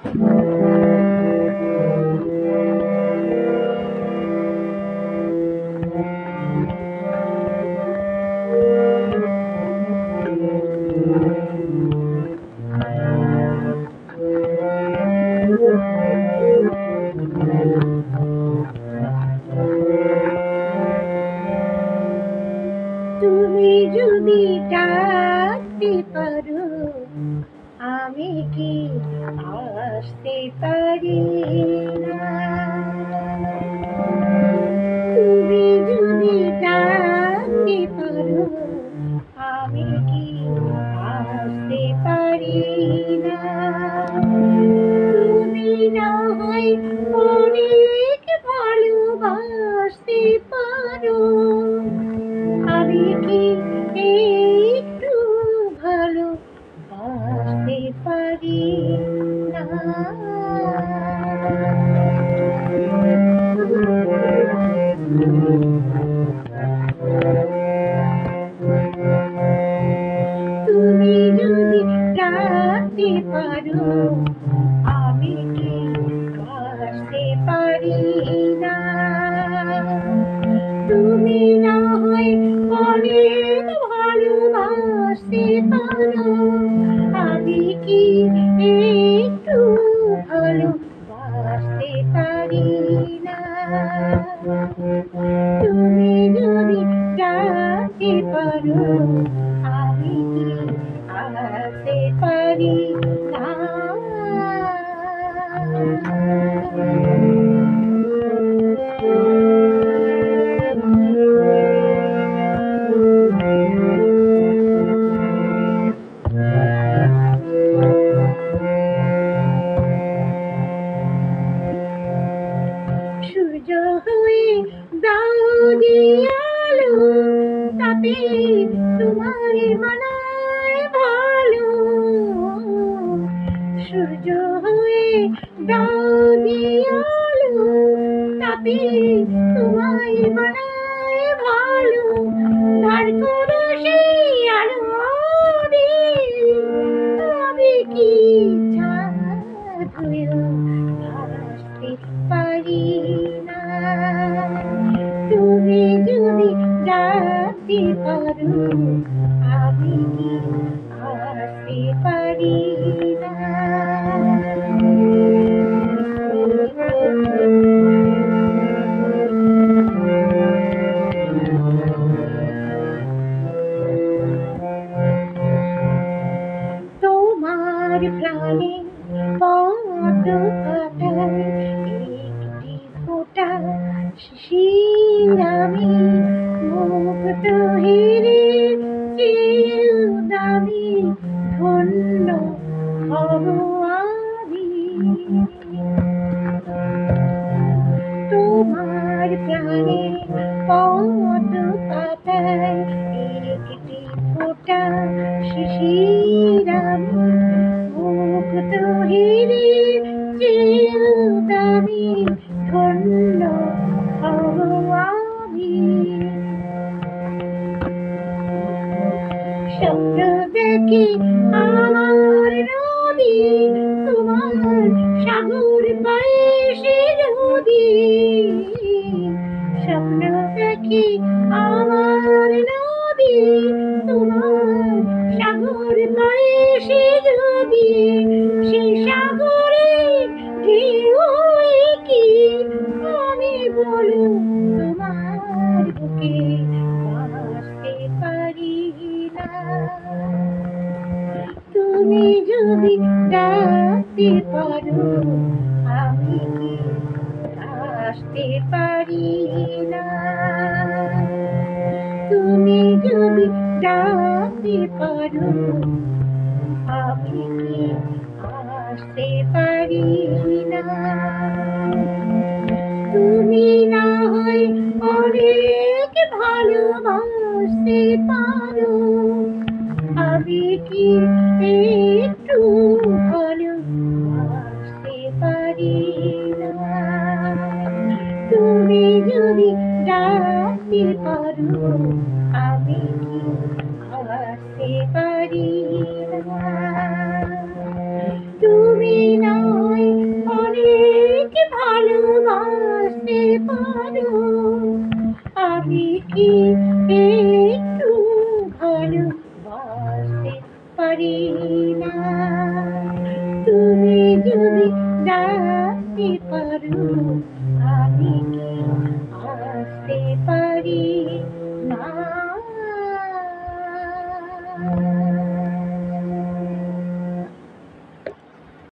তুমি যদি ডাকতে পারো আমি কি আসতে পারি না? তুমি যদি ডাকতে পারো আমি কি আসতে পারি না? তুমি না হয় অনেক ভালোবাসতে পারো, আমি কি একটু ভালোবাসতে পারি না? তুমি যদি ডাকতে পারো আমি কি আসতে পারি না? তুমি না হয় অনেক ভালোবাসতে পারো, আমি কি একটু ভালোবাসতে পারি না? তুমি যদি ডাকতে পারো আমি কি আসতে পারি না? সূর্য হয়ে দাও আলো, তাতে তোমায় মানায় ভালো। সূর্য হয়ে দাও আলো, তাতে তোমায় মানায় ভালো। ধার করো সেই আলো দিয়ে আমি কি চাঁদ হয়েও ভাসতে পারি না? তুমি যদি ডাকতে পারো আমি কি আসতে পারি না? তোমার প্রাণে পদ্ম পাতায় একটি ফোঁটা শিশির আমি, মুক্ত হিরে চেয়েও দামি, ধন্য হব আমি। তোমার প্রাণে পদ্ম পাতায় একটি ফোঁটা শিশির আমি, মুক্ত হিরে চেয়েও দামি, ধন্য হব আমি। স্বপ্ন দেখি আমার নদী, তোমার সাগর পায়ে সে নদী। স্বপ্ন দেখি আমার নদী, তোমার সাগর পায়ে সে নদী। সে সাগরে ঢেউ কি আমি বলো তোমার বুকে ভাসতে পারি না? তুমি যদি ডাকতে পারো আমি কি আসতে পারি না? তুমি যদি ডাকতে পারো আমি কি আসতে পারি না? তুমি না হয় অনেক ভালোবাসতে পারো, আমি কি একটু ভালোবাসতে পারি না? তুমি যদি ডাকতে পারো আমি কি আসতে পারি না? তুমি না কি একটু ভালোবাসতে পারি না? তুমি যদি ডাকতে পারো আমি কি আসতে পারি